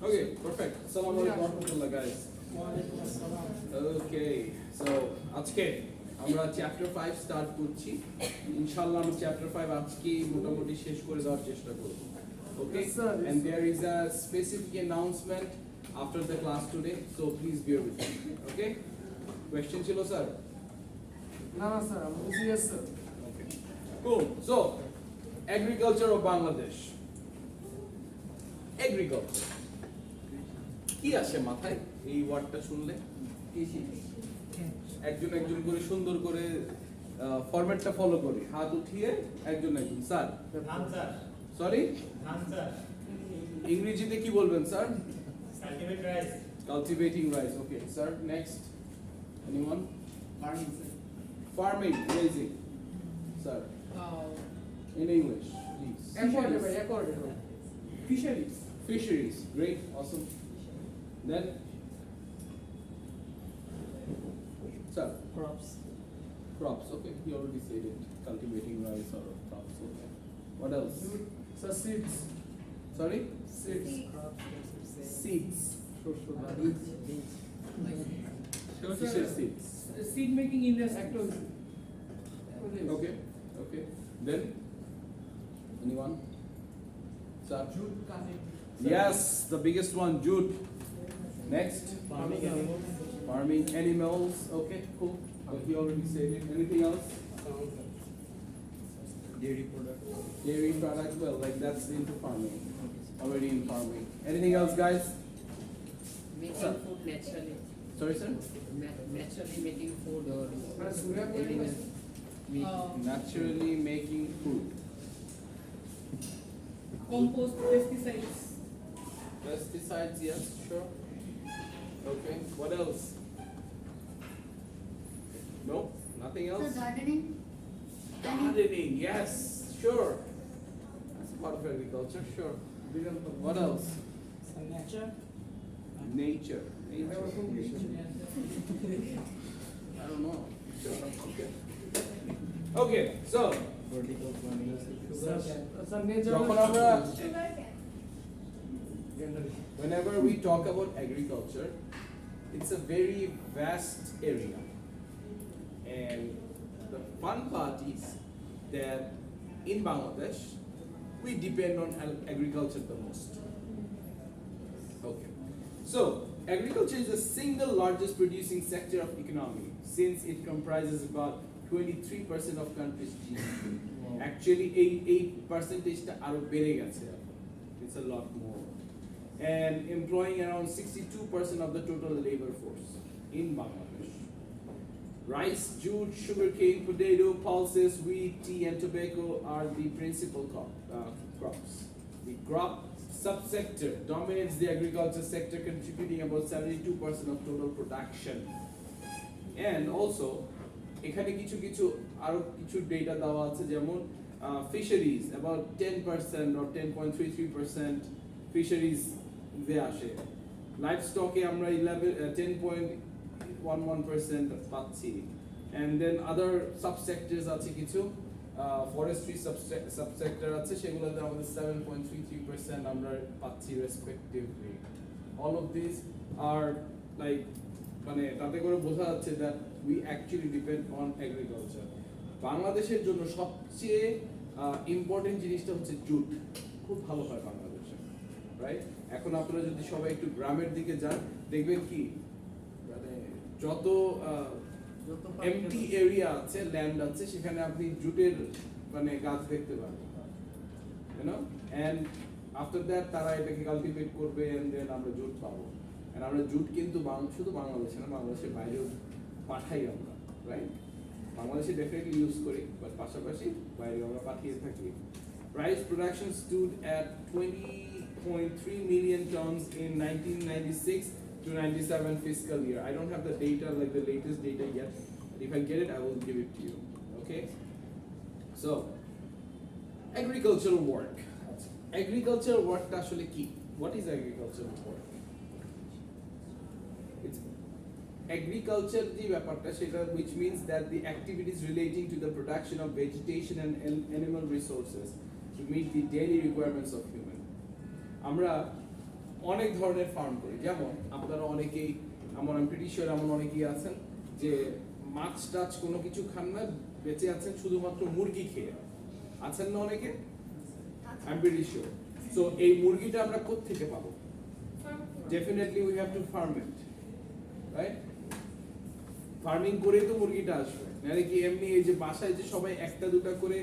Okay, perfect. Assalamu alaikum warahmatullah guys. Okay, so আজকে আমরা chapter 5 start করছি। ইনশাআল্লাহ আমরা চ্যাপ্টার 5 আজকে মোটামুটি শেষ করে দেওয়ার চেষ্টা করব। Okay, and there is a specific announcement after the class today, so please bear with me. Okay? Question ছিল স্যার? না স্যার, আমি বুঝি sir. Okay. Cool. So, agriculture of Bangladesh. Agriculture. কি আসে মাথায় এই ওয়ার্ডটা শুনলে? একজন একজন করে সুন্দর করে ফরম্যাটটা ফলো করি, হাত উঠিয়ে একজন একজন। স্যার ধান চাষ। সরি, ধান চাষ। ইংরেজিতে কি বলবেন sir? Cultivate rice. Cultivating rice. Okay, sir. Next. Anyone? Farming sir. Farming, raising. Sir. In English, please. According fisheries. Fisheries. Great. Awesome. Then. Sir. Crops. Crops. Okay, he already said it. Cultivating rice or crops. Okay. What else? Sir seeds. Sorry? Seeds. Seeds. শস্য দানা। Fisher seeds. Seed making industry. Okay. Okay. Then. Anyone? Sir. Jute cutting. Yes, the biggest one, jute. Next. Farming animals. Okay, cool. He already said it. Anything else? Dairy product. Dairy products. Well, like that's into farming. Already in farming. Anything else, guys? Making food naturally. Sorry, sir. Naturally making food or Surya animal meat. Naturally making food. Compost, pesticides. Pesticides, yes, sure. Okay. What else? No, nothing So else. gardening? Gardening, yes, sure. That's part of agriculture, sure. What else? Nature. Nature. Nature. I don't know. Sure. Okay. Okay. So, Vertical farming. Sir, nature. যখন আমরা whenever we talk about agriculture, it's a very vast area, and the fun part is that in Bangladesh we depend on agriculture the most. Okay, so agriculture is the single largest producing sector of economy since it comprises about 23% of country's GDP. Actually, 8% aro bere geche. It's a lot more. And employing around 62% of the total labor force in Bangladesh. Rice, jute, sugarcane, potato, pulses, wheat, tea, and tobacco are the principal crops. The crop subsector dominates the agriculture sector, contributing about 72% of total production. And also, এখানে কিছু কিছু আরো কিছু data দেওয়া আছে, যেমন fisheries about 10% or 10.33% fisheries they আসে, livestock এ আমরা 10.11% পাচ্ছি, and then other subsectors আছে কিছু, forestry subsector আছে, সেগুলোতে আমাদের 7.33% আমরা পাচ্ছি respectively. All of these are like মানে তাতে করে বোঝা যাচ্ছে that we actually depend on agriculture. বাংলাদেশের জন্য সবচেয়ে ইম্পর্টেন্ট জিনিসটা হচ্ছে জুট, খুব ভালো হয় বাংলাদেশে, রাইট? এখন আপনারা যদি সবাই একটু গ্রামের দিকে যান, দেখবেন কি মানে যত এমটি এরিয়া আছে, ল্যান্ড আছে, সেখানে আপনি জুটের মানে গাছ দেখতে পাবেন, you know, and after that তারা এটাকে কাল্টিভেট করবে, এন্ড দেন আমরা জুট পাবো। এন্ড আমরা জুট কিন্তু শুধু বাংলাদেশে না, বাংলাদেশের বাইরেও পাঠাই আমরা, রাইট? বাংলাদেশে ডেফিনেটলি ইউজ করি, বাট পাশাপাশি বাইরে আমরা পাঠিয়ে থাকি। Rice production stood at 20.3 million tons in 1996 to 97 fiscal year. I don't have the data, like the latest data yet, but if I get it, I will give it to you. Okay? So, agricultural work. Agricultural work টা আসলে কি? What is agricultural work? It's agriculture যে ব্যাপারটা সেটা, which means that the activities relating to the production of vegetation and animal resources to meet the daily requirements of human. আমরা অনেক ধরনের farm করি, যেমন আপনারা অনেকেই এমন আমি প্রিটি শিওর এমন অনেকেই আছেন যে মাছ টাছ কোনো কিছু খান না, বেঁচে আছেন শুধুমাত্র মুরগি খেয়ে, আছেন না অনেকে? I am pretty sure. So এই মুরগিটা আমরা কোত্থেকে পাবো? Definitely we have to farm it, right? Farming করেই তো মুরগিটা আসবে, নাহলে কি এমনি এই যে বাসায় যে সবাই একটা দুটা করে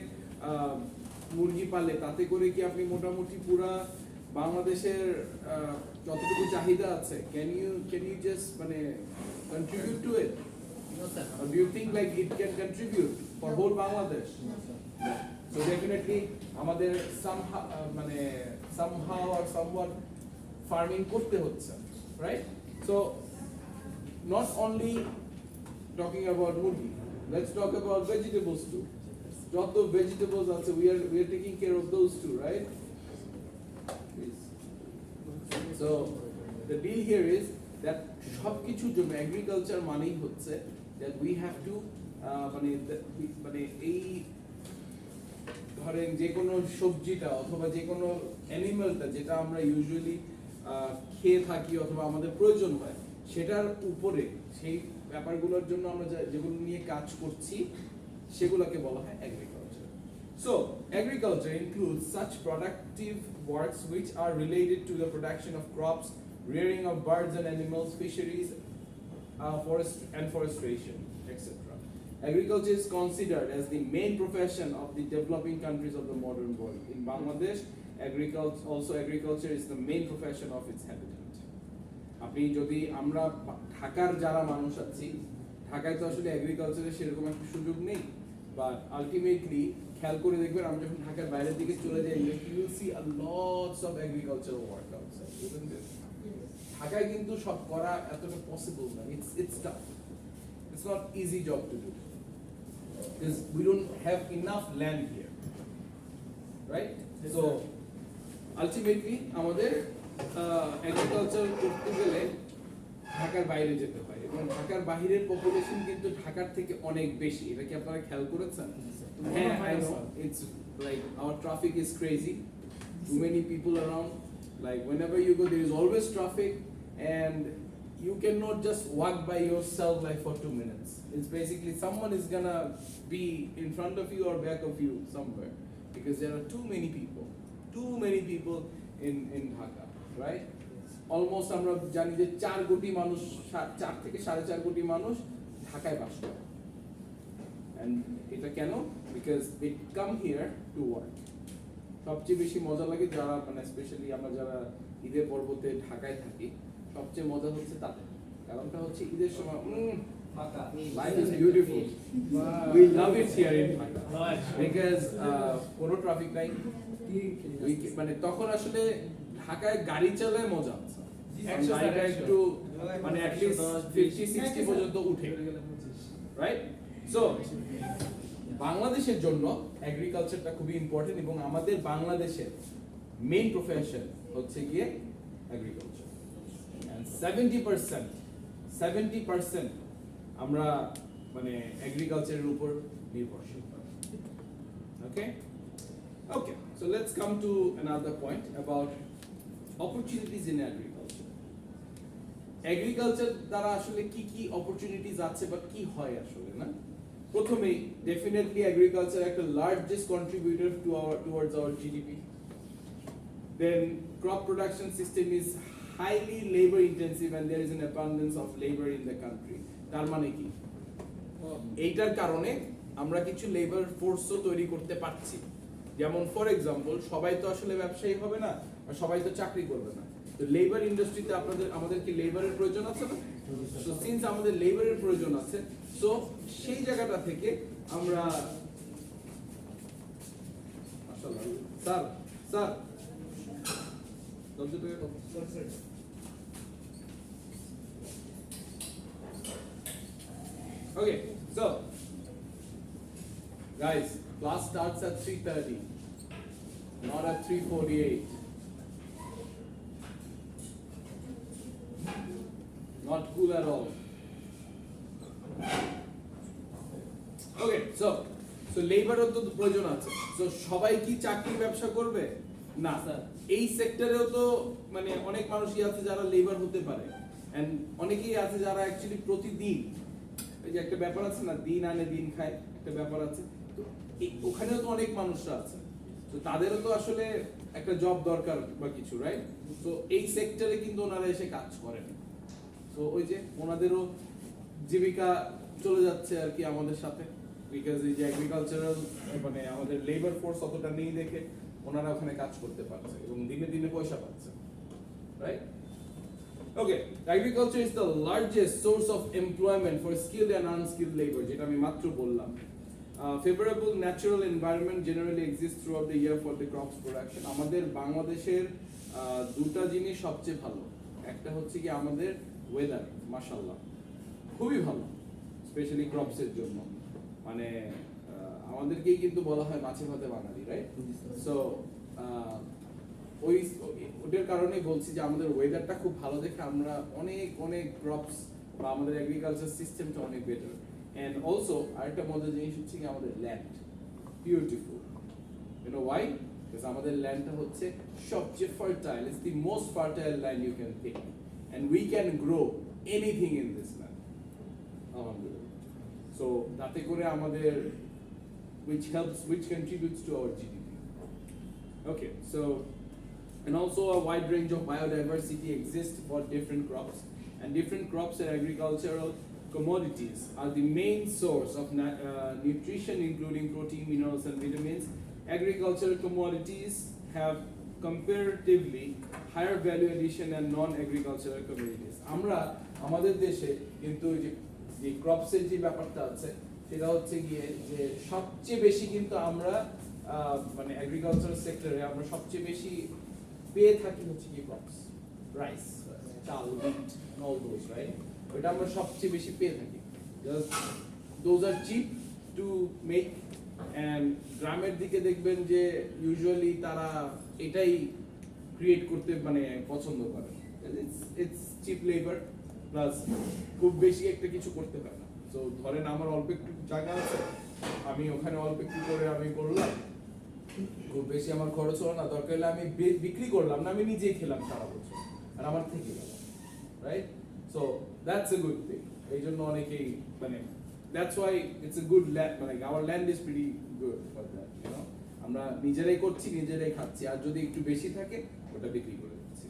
মুরগি পালে, তাতে করে কি আপনি মোটামুটি পুরা বাংলাদেশের যতটুকু চাহিদা আছে, ক্যান ইউ জাস্ট মানে contribute to it? No, sir. Or do you think like it can contribute for whole Bangladesh? So definitely আমাদের somehow or somewhat farming করতে হচ্ছে, right? So not only talking about murgi, let's talk about vegetables too. যত vegetables আছে, we are taking care of those too, right? Please. So the deal here is that সবকিছুর জন্য agriculture মানেই হচ্ছে that we have to মানে এই ধরেন যে কোনো সবজিটা অথবা যে কোনো অ্যানিমালটা যেটা আমরা ইউজুয়ালি খেয়ে থাকি অথবা আমাদের প্রয়োজন হয়, সেটার উপরে সেই ব্যাপারগুলোর জন্য আমরা যেগুলো নিয়ে কাজ করছি সেগুলোকে বলা হয় agriculture. So agriculture includes such productive works which are related to the production of crops, rearing of birds and animals, fisheries, forest and forestation, etc. Agriculture is considered as the main profession of the developing countries of the modern world. In Bangladesh, agriculture is the main profession of its habitant. আপনি যদি আমরা ঢাকার যারা মানুষ আছি, ঢাকায় তো আসলে এগ্রিকালচারের সেরকম একটা সুযোগ নেই, বাট আলটিমেটলি খেয়াল করে দেখবেন আমরা যখন ঢাকার বাইরের দিকে চলে যাই, you will see a lots of agricultural work outside, isn't it? ঢাকায় কিন্তু সব করা এতটা পসিবল না, it's tough. It's not easy job to do because we don't have enough land here, right? Yes, So sir. ultimately আমাদের agriculture করতে গেলে ঢাকার বাইরে যেতে হয়, এবং ঢাকার বাইরের পপুলেশন কিন্তু ঢাকার থেকে অনেক বেশি। এটা কি আপনারা খেয়াল করেছেন? হ্যাঁ, I know. It's like our traffic is crazy. Too many people around. Like whenever you go, there is always traffic, and you cannot just walk by yourself like for 2 minutes. It's basically someone is gonna be in front of you or back of you somewhere, because there are too many people in Dhaka, right? Almost আমরা জানি যে 4 কোটি মানুষ, 4 থেকে 4.5 কোটি মানুষ ঢাকায় বাস করে। And এটা কেন? Because they come here to work. সবচেয়ে বেশি মজা লাগে যারা মানে স্পেশালি আমরা যারা ঈদের পর্বতে ঢাকায় থাকি, সবচেয়ে মজা হচ্ছে তাদের, কারণটা হচ্ছে ঈদের সময় life is beautiful. We love it here in Dhaka because কোনো ট্রাফিক নাই, মানে তখন আসলে ঢাকায় গাড়ি চালায় মজা আছে, গাড়িটা একটু মানে at least 50-60 পর্যন্ত উঠে, রাইট? সো বাংলাদেশের জন্য এগ্রিকালচারটা খুবই ইম্পর্টেন্ট, এবং আমাদের বাংলাদেশের মেইন প্রফেশন হচ্ছে গিয়ে এগ্রিকালচার। And 70% আমরা মানে এগ্রিকালচারের উপর নির্ভরশীল। Okay, so let's come to another point about opportunities in agriculture. Agriculture দ্বারা আসলে কি কি opportunities আছে বা কি হয় আসলে, না? প্রথমেই definitely agriculture একটা largest contributor towards our GDP. Then crop production system is highly labor intensive and there is an abundance of labor in the country. তার মানে কি? এইটার কারণে আমরা কিছু লেবার ফোর্সও তৈরি করতে পারছি। যেমন ফর এক্সাম্পল, সবাই তো আসলে ব্যবসায়ী হবে না, আর সবাই তো চাকরি করবে না, তো লেবার ইন্ডাস্ট্রিতে আমাদের কি লেবারের প্রয়োজন আছে না? সো সিন্স আমাদের লেবারের প্রয়োজন আছে, সো সেই জায়গাটা থেকে আমরা sir Okay, so guys, class starts at 3:30, not at 3:48. Not cool at all. Okay, so labor তো প্রয়োজন আছে। So সবাই কি চাকরি ব্যবসা করবে? না স্যার, এই সেক্টরেও তো মানে অনেক মানুষই আছে যারা লেবার হতে পারে, এন্ড অনেকেই আছে যারা অ্যাকচুয়ালি প্রতিদিন, এই যে একটা ব্যাপার আছে না, দিন আনে দিন খায়, একটা ব্যাপার আছে, তো ওখানেও তো অনেক মানুষরা আছে, তো তাদেরও তো আসলে একটা জব দরকার বা কিছু, রাইট? তো এই সেক্টরে কিন্তু ওনারা এসে কাজ করেন, তো ওই যে ওনাদেরও জীবিকা চলে যাচ্ছে আর কি আমাদের সাথে, বিকজ এই যে এগ্রিকালচারাল মানে আমাদের লেবার ফোর্স অতটা নেই দেখে ওনারা ওখানে কাজ করতে পারছে এবং দিনে দিনে পয়সা পাচ্ছে, right? Okay, agriculture is the largest source of employment for skilled and unskilled labor, যেটা আমি মাত্র বললাম। Favorable natural environment generally exists throughout the year for the crops production. আমাদের বাংলাদেশের দুটা জিনিস সবচেয়ে ভালো, একটা হচ্ছে কি আমাদের ওয়েদার, মাশাআল্লাহ খুবই ভালো, স্পেশালি ক্রপস এর জন্য, মানে আমাদেরকেই কিন্তু বলা হয় মাছে ভাতে বাঙালি, রাইট? সো ওটার কারণে বলছি যে আমাদের ওয়েদারটা খুব ভালো দেখে আমরা অনেক অনেক ক্রপস বা আমাদের এগ্রিকালচার সিস্টেমটা অনেক বেটার। এন্ড অলসো আরেকটা মজার জিনিস হচ্ছে কি আমাদের land beautiful, you know why? Because আমাদের ল্যান্ডটা হচ্ছে সবচেয়ে fertile, it's the most fertile land you can think, and we can grow anything in this land, আলহামদুলিল্লাহ। সো তাতে করে আমাদের which contributes to our GDP. Okay, so and also a wide range of biodiversity exists for different crops, and different crops and agricultural commodities are the main source of nutrition, including protein, minerals and vitamins. Agricultural commodities have comparatively higher value addition than non-agricultural commodities. আমরা আমাদের দেশে কিন্তু যে ক্রপসের যে ব্যাপারটা আছে সেটা হচ্ছে গিয়ে যে সবচেয়ে বেশি কিন্তু আমরা মানে এগ্রিকালচার সেক্টরে আমরা সবচেয়ে বেশি পেয়ে থাকি হচ্ছে কি ক্রপস, রাইস, চাল, wheat, all those, right? ওটা আমরা সবচেয়ে বেশি পেয়ে থাকি, just those are cheap to make, and গ্রামের দিকে দেখবেন যে ইউজুয়ালি তারা এটাই ক্রিয়েট করতে মানে পছন্দ করে, it's cheap labor প্লাস খুব বেশি একটা কিছু করতে হয় না। তো ধরেন আমার অল্প একটু জায়গা আছে, আমি ওখানে অল্প একটু করে আমি করলাম, খুব বেশি আমার খরচ হলো না, দরকার হলে আমি বিক্রি করলাম না, আমি নিজেই খেলাম সারা বছর আর আমার থেকে গেল, right? So that's a good thing. এই জন্য অনেকেই মানে that's why it's a good land, মানে our land is pretty good for that, you know, আমরা নিজেরাই করছি, নিজেরাই খাচ্ছি, আর যদি একটু বেশি থাকে ওটা বিক্রি করে দিচ্ছি।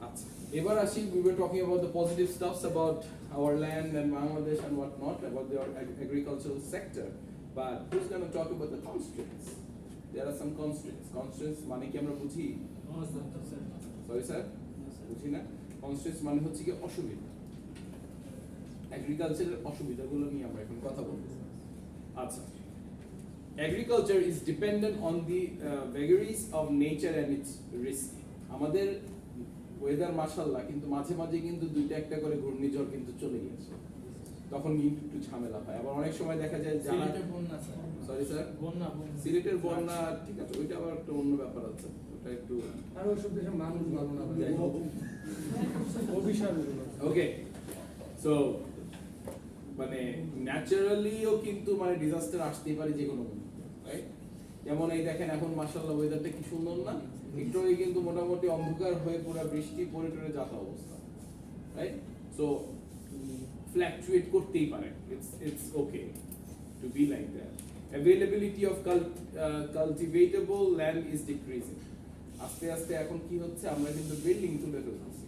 আচ্ছা, এবার আসি, we were talking about the positive stuffs about our land and Bangladesh and whatnot, about the agricultural sector. But who's going to talk about the constraints? There are some constraints. Constraints মানে কি আমরা বুঝি? Sorry sir? বুঝি না? Constraints মানে হচ্ছে কি অসুবিধা। এগ্রিকালচারের অসুবিধাগুলো নিয়ে আমরা এখন কথা বলবো। আচ্ছা, agriculture is dependent on the vagaries of nature and its risk. আমাদের ওয়েদার মাশাআল্লাহ, কিন্তু মাঝে মাঝে কিন্তু দুইটা একটা করে ঘূর্ণিঝড় কিন্তু চলে গেছে, তখন কিন্তু একটু ঝামেলা হয়। আবার অনেক সময় দেখা যায় যারা বন্যা, সরি স্যার, সিলেটের বন্যা, ঠিক আছে, ওইটা আবার একটা অন্য ব্যাপার আছে, ওটা একটু আর ওসব দেশে মানুষ ভালো না, অভিশাপ। ওকে, সো মানে ন্যাচারালিও কিন্তু মানে ডিজাস্টার আসতেই পারে যে কোনো মুহূর্তে, রাইট? যেমন এই দেখেন এখন মাশাআল্লাহ ওয়েদারটা কি সুন্দর না, একটু আগে কিন্তু মোটামুটি অন্ধকার হয়ে পুরো বৃষ্টি পড়ে টরে যাতা অবস্থা, রাইট? সো ফ্ল্যাকচুয়েট করতেই পারে, it's okay to be like that. Availability of cultivatable land is decreasing. আস্তে আস্তে এখন কি হচ্ছে, আমরা কিন্তু বিল্ডিং তুলে ফেলতেছি।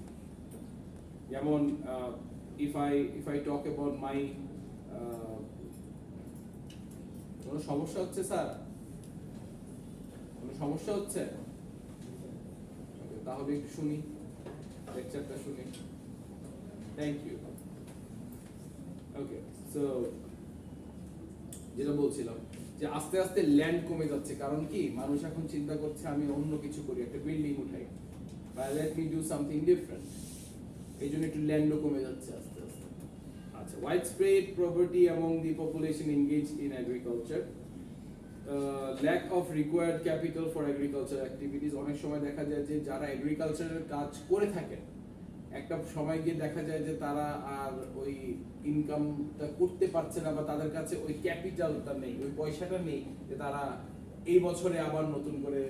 যেমন if I talk about my কোনো সমস্যা হচ্ছে স্যার, কোনো সমস্যা হচ্ছে? তাহলে একটু শুনি, লেকচারটা শুনি। Thank you. ওকে, সো যেটা বলছিলাম যে আস্তে আস্তে ল্যান্ড কমে যাচ্ছে, কারণ কি মানুষ এখন চিন্তা করছে আমি অন্য কিছু করি, একটা বিল্ডিং উঠাই বা let me do something different, এই জন্য একটু ল্যান্ডও কমে যাচ্ছে আস্তে আস্তে। আচ্ছা, wide spread property among the population engage in agriculture, lack of required capital for agriculture activities. অনেক সময় দেখা যায় যে যারা এগ্রিকালচারের কাজ করে থাকেন একটা সময় গিয়ে দেখা যায় যে তারা আর ওই ইনকামটা করতে পারছে না, বা তাদের কাছে ওই ক্যাপিটালটা নেই, ওই পয়সাটা নেই যে তারা এই বছরে আবার নতুন করে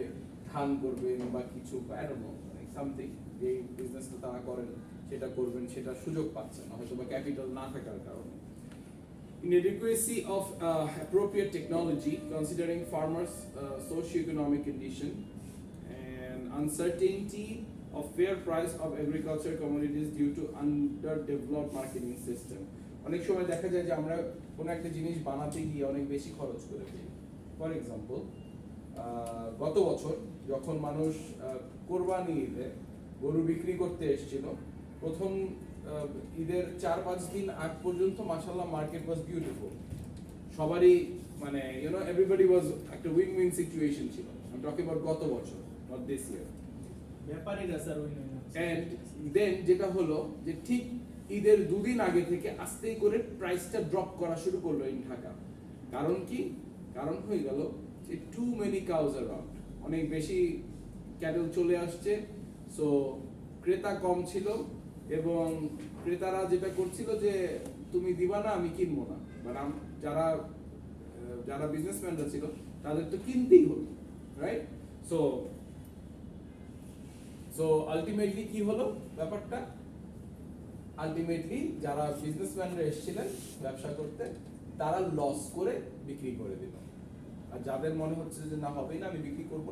ধান করবেন বা কিছু আই ডোন্ট নো সামথিং যে বিজনেসটা তারা করেন সেটা করবেন, সেটা সুযোগ পাচ্ছেন না হয়তো বা ক্যাপিটাল না থাকার কারণে। Inadequacy of appropriate technology considering farmers' socio-economic condition and uncertainty of fair price of agriculture commodities due to underdeveloped marketing system. অনেক সময় দেখা যায় যে আমরা কোনো একটা জিনিস বানাতে গিয়ে অনেক বেশি খরচ করে দিই। ফর এক্সাম্পল গত বছর যখন মানুষ কোরবানি ঈদে গরু বিক্রি করতে এসেছিল, প্রথম ঈদের 4-5 দিন আগ পর্যন্ত মাশাআল্লাহ মার্কেট ওয়াজ বিউটিফুল, সবারই মানে এভরিবডি ওয়াজ একটা উইন উইন সিচুয়েশন ছিল। আই এম টকিং অ্যাবাউট গত বছর, নট দিস ইয়ার। ব্যাপারীরা sir win win. And then যেটা হলো যে ঠিক ঈদের 2 দিন আগে থেকে আস্তেই করে প্রাইসটা ড্রপ করা শুরু করলো ইন ঢাকা। কারণ কি? কারণ হয়ে গেল যে টু মেনি কাউজ অ্যারাউন্ড, অনেক বেশি ক্যাটেল চলে আসছে, সো ক্রেতা কম ছিল এবং ক্রেতারা যেটা করছিল যে তুমি দিবা না আমি কিনবো না, বাট যারা যারা বিজনেসম্যানরা ছিল তাদের তো কিনতেই হলো, রাইট? সো সো আলটিমেটলি কি হলো ব্যাপারটা? আলটিমেটলি যারা বিজনেসম্যানরা এসেছিলেন ব্যবসা করতে তারা লস করে বিক্রি করে দিল, আর যাদের মনে হচ্ছে যে না হবেই না আমি বিক্রি করবো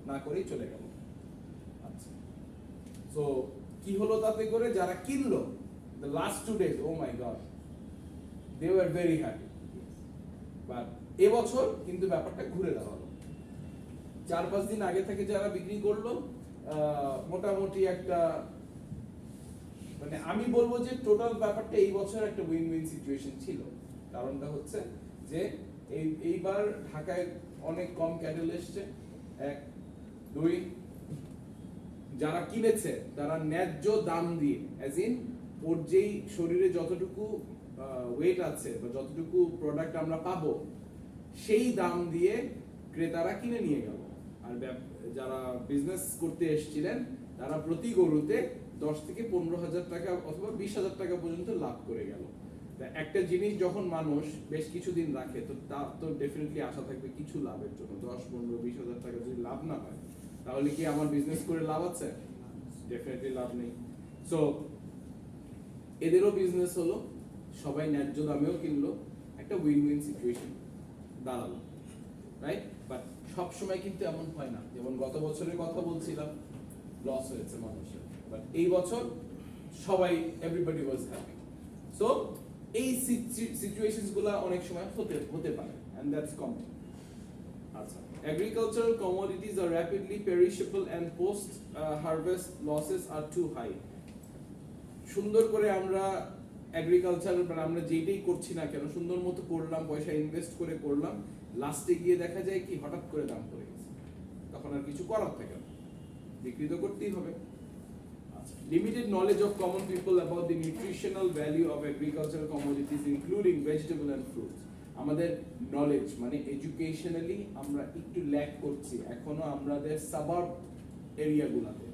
না করেই চলে গেল। আচ্ছা, সো কি হলো তাতে করে? যারা কিনলো the last 2 days, oh my god, they were very happy, but এবছর কিন্তু ব্যাপারটা ঘুরে দাঁড়ালো। 4-5 দিন আগে থেকে যারা বিক্রি করলো মোটামুটি একটা মানে আমি বলবো যে টোটাল ব্যাপারটা এই বছর একটা উইন উইন সিচুয়েশন ছিল। কারণটা হচ্ছে যে এইবার ঢাকায় অনেক কম ক্যাটেল এসছে, 1 2 যারা কিনেছে তারা ন্যায্য দাম দিয়ে, অ্যাজ ইন ওর যেই শরীরে যতটুকু ওয়েট আছে বা যতটুকু প্রোডাক্ট আমরা পাবো সেই দাম দিয়ে ক্রেতারা কিনে নিয়ে গেল। আর যারা বিজনেস করতে এসেছিলেন তারা প্রতি গরুতে 10 থেকে 15,000 টাকা অথবা 20,000 টাকা পর্যন্ত লাভ করে গেল। একটা জিনিস যখন মানুষ বেশ কিছুদিন রাখে তো তার তো ডেফিনেটলি আশা থাকবে কিছু লাভের জন্য। 10, 15, 20,000 টাকা যদি লাভ না হয় তাহলে কি আমার বিজনেস করে লাভ আছে? ডেফিনেটলি লাভ নেই। সো এদেরও বিজনেস হলো, সবাই ন্যায্য দামেও কিনলো, একটা উইন উইন সিচুয়েশন দাঁড়ালো, রাইট? বাট সব সময় কিন্তু এমন হয় না। যেমন গত বছরের কথা বলছিলাম, লস হয়েছে মানুষের, বাট এই বছর সবাই এভরিবডি ওয়াজ হ্যাপি। সো এই সিচুয়েশনস গুলা অনেক সময় হতে পারে, এন্ড দ্যাটস কমন। আচ্ছা, agricultural commodities are rapidly perishable and post harvest losses are too high. সুন্দর করে আমরা এগ্রিকালচার মানে আমরা যেটাই করছি না কেন সুন্দর মতো করলাম, পয়সা ইনভেস্ট করে করলাম, লাস্টে গিয়ে দেখা যায় কি হঠাৎ করে দাম পড়ে গেছে, তখন আর কিছু করার থাকে না, বিক্রি তো করতেই হবে। Limited knowledge of common people about the nutritional value of agricultural commodities including vegetable and fruits. আমাদের নলেজ মানে এডুকেশনালি আমরা একটু ল্যাক করছি এখনো আমাদের সাবার্ব এরিয়াগুলোতে,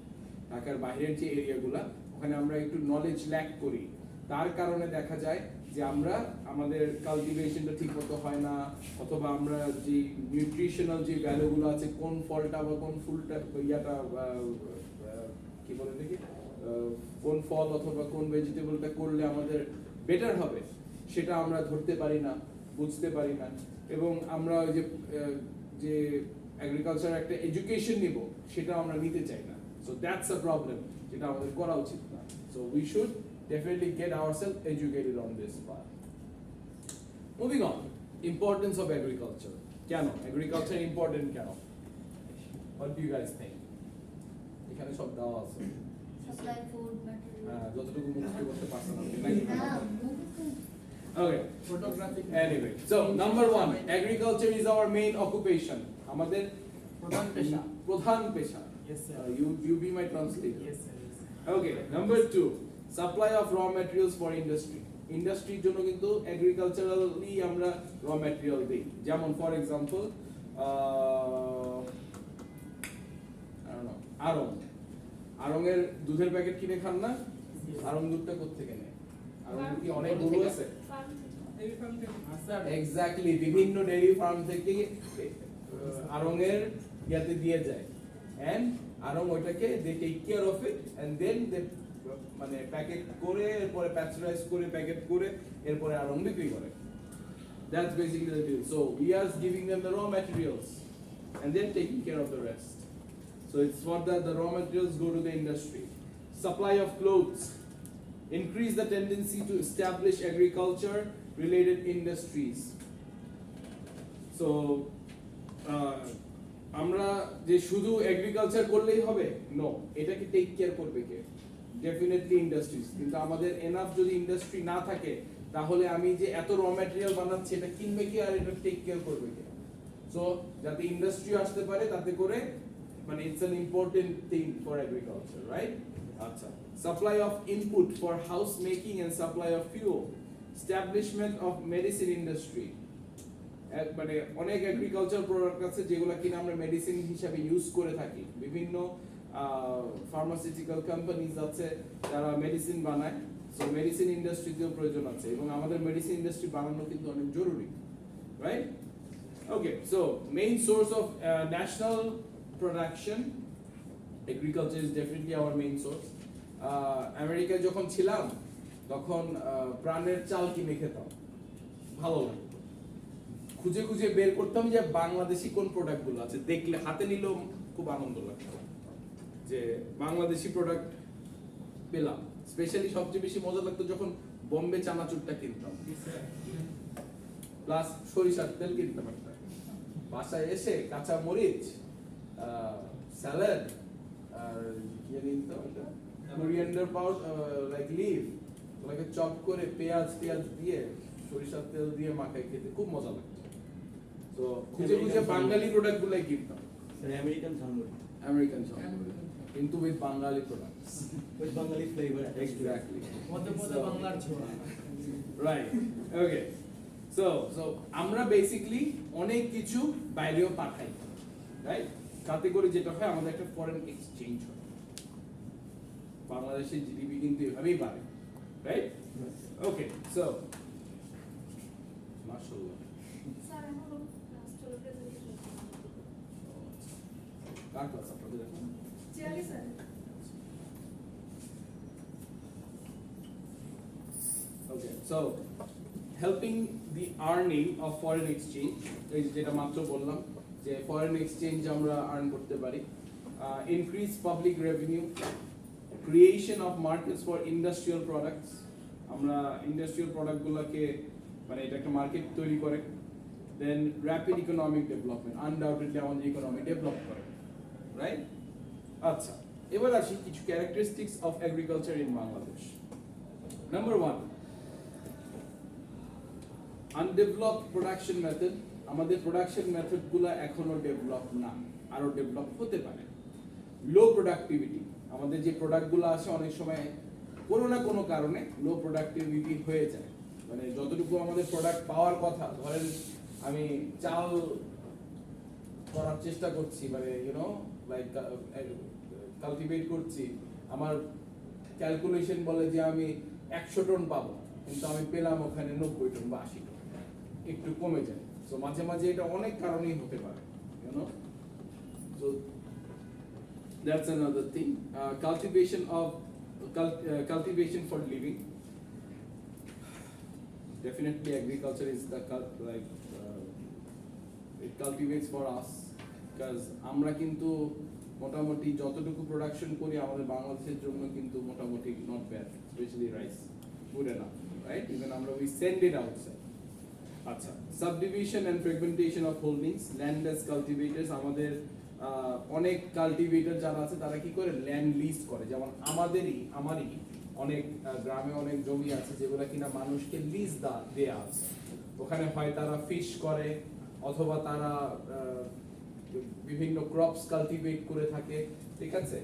ঢাকার বাইরের যে এরিয়াগুলা ওখানে আমরা একটু নলেজ ল্যাক করি। তার কারণে দেখা যায় যে আমরা আমাদের কালটিভেশনটা ঠিকমতো হয় না, অথবা আমরা যে নিউট্রিশনাল যে ভ্যালুগুলো আছে কোন ফলটা বা কোন ফুলটা ইয়াটা কি বলে দেখি কোন ফল অথবা কোন ভেজিটেবলটা করলে আমাদের বেটার হবে সেটা আমরা ধরতে পারি না, বুঝতে পারি না, এবং আমরা ওই যে এগ্রিকালচার একটা এডুকেশন নিব সেটা আমরা নিতে চাই না। সো দ্যাটস আ প্রবলেম, যেটা আমাদের করা উচিত না। So we should definitely get ourselves educated on this part. Moving on, importance of agriculture. কেন agriculture important কেন? What do you guys think? এখানে সব দেওয়া আছে। Supply food, material. যতটুকু মুখস্থ করতে পারছেন আপনি নাকি? Okay. Photography Anyway, so number 1, agriculture is our main occupation. আমাদের প্রধান পেশা। Yes sir. You be my translator. Yes sir. Yes, sir. Okay, number 2, supply of raw materials for industry. ইন্ডাস্ট্রির জন্য কিন্তু এগ্রিকালচারালি আমরা র ম্যাটেরিয়াল দিই। যেমন ফর এক্সাম্পল আড়ংয়ের দুধের প্যাকেট কিনে খান না? আড়ং দুধটা কোত্থেকে নেয়? আড়ং কি অনেক গরু আছে? এই ফার্ম থেকে এক্স্যাক্টলি, বিভিন্ন ডেইরি ফার্ম থেকে আড়ং-এর ইয়াতে দিয়ে যায় এন্ড আড়ং ওইটাকে they take care of it and then they মানে প্যাকেট করে এরপরে প্যাস্চারাইজ করে প্যাকেট করে এরপরে আড়ং বিক্রি করে। That's basically the deal. So we are giving them the raw materials and then taking care of the rest. So it's what the raw materials go to the industry. Supply of clothes. Increase the tendency to establish agriculture related industries. So আমরা যে শুধু agriculture করলেই হবে no, এটাকে take care করবে কে? Definitely industries. কিন্তু আমাদের enough যদি ইন্ডাস্ট্রি না থাকে তাহলে আমি যে এত র ম্যাটেরিয়াল বানাচ্ছি এটা কিনবে কে আর এটা টেক কেয়ার করবে কে? সো যাতে ইন্ডাস্ট্রি আসতে পারে তাতে করে মানে it's an important thing for agriculture, right? আচ্ছা, supply of input for house making and supply of fuel, establishment of medicine industry. মানে অনেক এগ্রিকালচার প্রোডাক্ট আছে যেগুলো কিনা আমরা মেডিসিন হিসাবে ইউজ করে থাকি। বিভিন্ন ফার্মাসিউটিক্যাল কোম্পানিজ আছে যারা মেডিসিন বানায়। সো মেডিসিন ইন্ডাস্ট্রিতেও প্রয়োজন আছে এবং আমাদের মেডিসিন ইন্ডাস্ট্রি বানানো কিন্তু অনেক জরুরি, right? Okay, so main source of national production, agriculture is definitely our main source. আমেরিকায় যখন ছিলাম তখন প্রাণের চাল কিনে খেতাম, ভালো লাগতো। খুঁজে খুঁজে বের করতাম যে বাংলাদেশি কোন প্রোডাক্টগুলো আছে, দেখলে হাতে নিলেও খুব আনন্দ লাগতো যে বাংলাদেশি প্রোডাক্ট পেলাম। স্পেশালি সবচেয়ে বেশি মজা লাগতো যখন বোম্বে চানাচুরটা কিনতাম, প্লাস সরিষার তেল কিনতাম একটা। বাসায় এসে কাঁচা মরিচ, স্যালাড আর কি নিতাম এটা, কোরিয়ান্ডার পাউডার লাইক লিভ, ওটাকে চপ করে পেঁয়াজ দিয়ে সরিষার তেল দিয়ে মাখাই খেতে খুব মজা লাগতো। তো খুঁজে খুঁজে বাঙালি প্রোডাক্ট গুলাই কিনতাম। আমেরিকান সামুরাই, আমেরিকান সামুরাই, কিন্তু with Bengali products, with Bengali flavour. Exactly, মধ্যে মধ্যে বাংলার ছোঁয়া। রাইট। ওকে, সো আমরা বেসিক্যালি অনেক কিছু বাইরেও পাঠাই, রাইট? তাতে করে যেটা হয় আমাদের একটা ফরেন এক্সচেঞ্জ হয়। বাংলাদেশের জিডিপি কিন্তু এভাবেই বাড়ে, রাইট? ওকে, সো মাশাআল্লাহ। স্যার এখন লাস্ট হলো প্রেজেন্টেশন। কার ক্লাস আপনাদের এখন? চিয়ালি sir. Okay, so helping the earning of foreign exchange, এই যেটা মাত্র বললাম যে foreign exchange আমরা earn করতে পারি, increase public revenue, creation of markets for industrial products, আমরা ইন্ডাস্ট্রিয়াল প্রোডাক্ট গুলোকে মানে এটা একটা মার্কেট তৈরি করে, then rapid economic development, undoubtedly আমাদের ইকোনমি ডেভেলপ করে, রাইট? আচ্ছা, এবার আসি কিছু characteristics of agriculture in Bangladesh. Number 1, undeveloped production method. আমাদের প্রোডাকশন মেথডগুলো এখনো ডেভেলপ না, আরো ডেভেলপ হতে পারে। লো প্রোডাক্টিভিটি, আমাদের যে প্রোডাক্টগুলো আছে অনেক সময় কোনো না কোনো কারণে লো প্রোডাক্টিভিটি হয়ে যায়। মানে যতটুকু আমাদের প্রোডাক্ট পাওয়ার কথা, ধরেন আমি চাল করার চেষ্টা করছি, মানে লাইক কালটিভেট করছি, আমার ক্যালকুলেশন বলে যে আমি 100 টন পাবো, কিন্তু আমি পেলাম ওখানে 90 টন বা 80 টন, একটু কমে যায়। সো মাঝে মাঝে এটা অনেক কারণেই হতে পারে, so that's another thing. Cultivation for living. Definitely agriculture is the it cultivates for us, because আমরা কিন্তু মোটামুটি যতটুকু প্রোডাকশন করি আমাদের বাংলাদেশের জন্য কিন্তু মোটামুটি not bad, especially rice, good enough, right? Even আমরা we send it outside. আচ্ছা, subdivision and fragmentation of holdings, landless cultivators, আমাদের অনেক কাল্টিভেটর যারা আছে তারা কি করে ল্যান্ড লিজ করে। যেমন আমারই অনেক গ্রামে অনেক জমি আছে যেগুলো কিনা মানুষকে লিজ দেয়া আছে। ওখানে হয় তারা ফিশ করে অথবা তারা বিভিন্ন ক্রপস কাল্টিভেট করে থাকে, ঠিক আছে?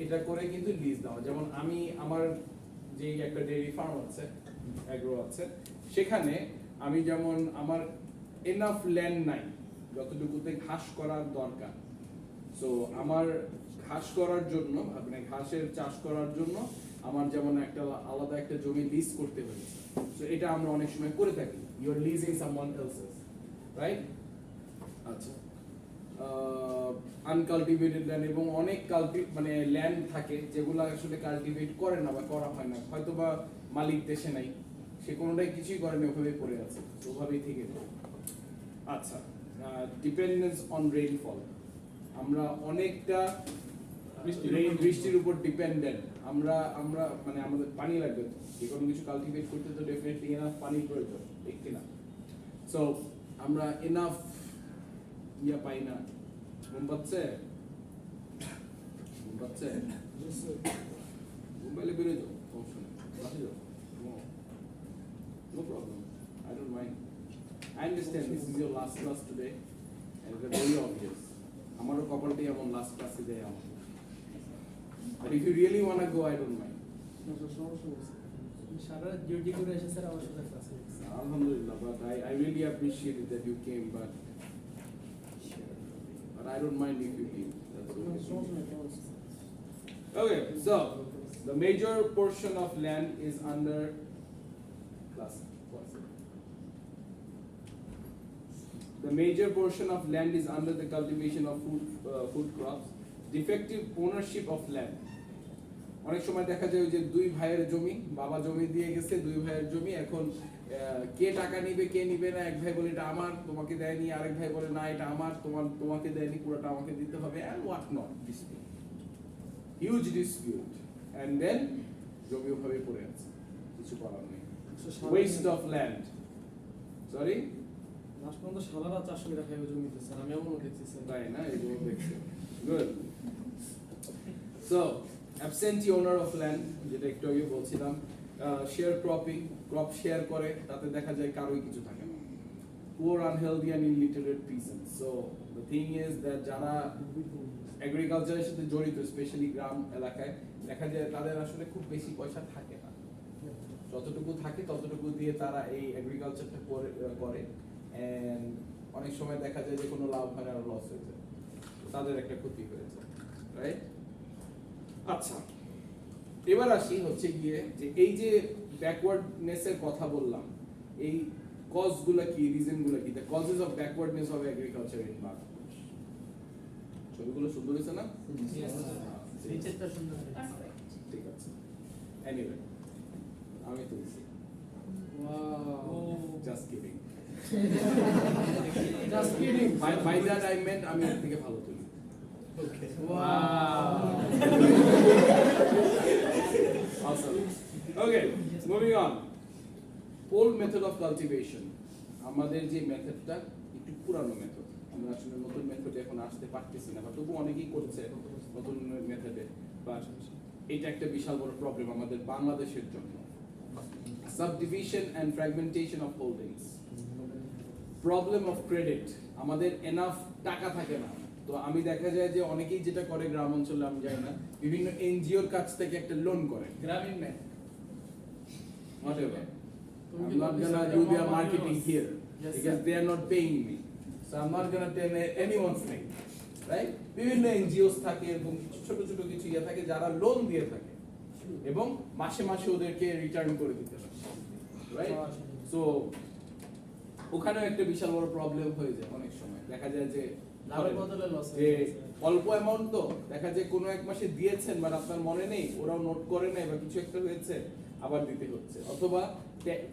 এটা করে কিন্তু লিজ দেওয়া। যেমন আমি আমার যে একটা ডেইরি ফার্ম আছে, অ্যাগ্রো আছে, সেখানে আমি যেমন আমার এনাফ ল্যান্ড নাই যতটুকুতে ঘাস করার দরকার। সো আমার ঘাস করার জন্য, মানে ঘাসের চাষ করার জন্য আমার যেমন একটা আলাদা একটা জমি লিজ করতে হয়েছে। সো এটা আমরা অনেক সময় করে থাকি, you are leasing someone else's, right? আচ্ছা, আনকাল্টিভেটেড ল্যান্ড এবং অনেক মানে ল্যান্ড থাকে যেগুলো আসলে কাল্টিভেট করে না বা করা হয় না, হয়তো বা মালিক দেশে নাই, সে কোনোটাই কিছুই করেনি, ওভাবেই পড়ে আছে, ওভাবেই থেকে যায়। আচ্ছা, ডিপেন্ডেন্স অন রেইনফল, আমরা অনেকটা বৃষ্টির উপর ডিপেন্ডেন্ট। আমরা আমরা মানে আমাদের পানি লাগবে, যে কোনো কিছু কাল্টিভেট করতে তো ডেফিনেটলি এনাফ পানির প্রয়োজন, ঠিক কিনা? সো আমরা এনাফ পাই না। ঘুম পাচ্ছে? ঘুম পাচ্ছে? ঘুম পাইলে বেরোয় যাও, সমস্যা নেই, বাসে যাও, no problem, I don't mind. I understand this is your last class today, and it's very obvious. আমারও কপালটাই এমন লাস্ট ক্লাসে দেয় আমার। But if you really want to go, I don't mind. সারা ডিউটি করে এসে স্যার আমার সাথে ক্লাসে Alhamdulillah, but I really appreciate it that you came, but I don't mind if you leave. That's okay. Okay, so the major portion of land is under class. The major portion of land is under the cultivation of food crops. Defective ownership of land. অনেক সময় দেখা যায় যে দুই ভাইয়ের জমি, বাবা জমি দিয়ে গেছে, দুই ভাইয়ের জমি, এখন কে টাকা নিবে কে নিবে না, এক ভাই বলে এটা আমার, তোমাকে দেয়নি, আরেক ভাই বলে না এটা আমার, তোমাকে দেয়নি, পুরোটা আমাকে দিতে হবে, and what not, dispute, huge dispute, and then জমি ওভাবে পড়ে আছে, কিছু করার নেই, waste of land. Sorry, last পর্যন্ত সালারা 400 টাকা খাইবে জমিতে স্যার, আমি এমনও দেখছি স্যার। তাই না, এগুলো দেখছি, good. So absentee owner of land, যেটা একটু আগে বলছিলাম, শেয়ার ক্রপিং, ক্রপ শেয়ার করে, তাতে দেখা যায় কারোই কিছু থাকে না, poor, unhealthy and illiterate peasants. So the thing is that যারা এগ্রিকালচারের সাথে জড়িত, স্পেশালি গ্রাম এলাকায়, দেখা যায় তাদের আসলে খুব বেশি পয়সা থাকে না, যতটুকু থাকে ততটুকু দিয়ে তারা এই এগ্রিকালচারটা করে and অনেক সময় দেখা যায় যে কোনো লাভ হয় না, আর লস হয়ে যায়, তাদের একটা ক্ষতি হয়ে যায়, রাইট? আচ্ছা, এবার আসি হচ্ছে গিয়ে যে এই যে ব্যাকওয়ার্ডনেসের কথা বললাম, এই কজগুলা কি, রিজনগুলা কি, the causes of backwardness of agriculture in Bangladesh. ছবিগুলো সুন্দর হয়েছে না? নিচেরটা সুন্দর হয়েছে। Perfect. ঠিক আছে, এনিওয়ে আমি তুলছি, wow, just kidding, just kidding. By that I meant আমি এর থেকে ভালো তুলি। ওকে, Wow. Awesome. Okay, moving on. Old method of cultivation. আমাদের যে মেথডটা একটু পুরানো মেথড, আমরা আসলে নতুন মেথডে এখন আসতে পারতেছি না, বা তবু অনেকেই করছে নতুন মেথডে, বাট এটা একটা বিশাল বড় প্রবলেম আমাদের বাংলাদেশের জন্য। Subdivision and fragmentation of holdings. Problem of credit. আমাদের এনাফ টাকা থাকে না, তো আমি দেখা যায় যে অনেকেই যেটা করে গ্রাম অঞ্চলে, আমি জানি না, বিভিন্ন এনজিওর কাছ থেকে একটা লোন করে, গ্রামীণ bank. whatever. I'm not gonna do their marketing here because they are not paying me, so I'm not gonna tell anyone's name, right? বিভিন্ন এনজিওস থাকে এবং ছোট ছোট কিছু ইয়ে থাকে যারা লোন দিয়ে থাকে এবং মাসে মাসে ওদেরকে রিটার্ন করে দিতে হয়, রাইট? সো ওখানেও একটা বিশাল বড় প্রবলেম হয়ে যায়, অনেক সময় দেখা যায় যে লাভের বদলে লস যে অল্প অ্যামাউন্ট, তো দেখা যায় কোনো এক মাসে দিয়েছেন বাট আপনার মনে নেই, ওরাও নোট করে নেই বা কিছু একটা হয়েছে, আবার দিতে হচ্ছে, অথবা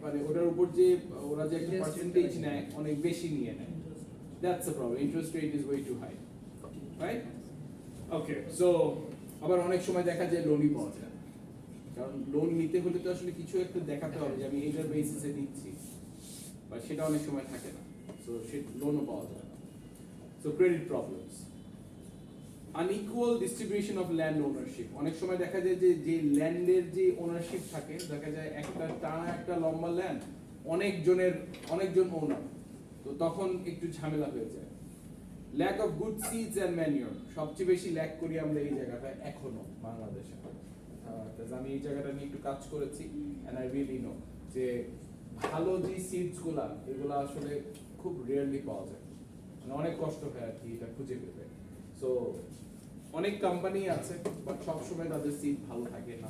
মানে ওটার উপর যে ওরা যে একটা পার্সেন্টেজ নেয় অনেক বেশি নিয়ে নেয়, that's a problem, interest rate is way too high, right? Okay, so আবার অনেক সময় দেখা যায় লোনই পাওয়া যায়, কারণ লোন নিতে হলে তো আসলে কিছু একটা দেখাতে হবে যে আমি এইটার বেসিসে নিচ্ছি, বা সেটা অনেক সময় থাকে না, সো সে লোনও পাওয়া যায় না। So credit problems, unequal distribution of land ownership. অনেক সময় দেখা যায় যে যে ল্যান্ডের যে ওনারশিপ থাকে, দেখা যায় একটা টানা একটা লম্বা ল্যান্ড অনেকজন ওনার, তো তখন একটু ঝামেলা হয়ে যায়। Lack of good seeds and manure, সবচেয়ে বেশি ল্যাক করি আমরা এই জায়গাটায় এখনো বাংলাদেশে, আমি এই জায়গাটা নিয়ে একটু কাজ করেছি and I really know যে ভালো যে সিডস গুলা, এগুলা আসলে খুব রেয়ারলি পাওয়া যায়, মানে অনেক কষ্ট হয় আর কি এটা খুঁজে পেতে। সো অনেক কোম্পানি আছে বাট সবসময় তাদের সিড ভালো থাকে না,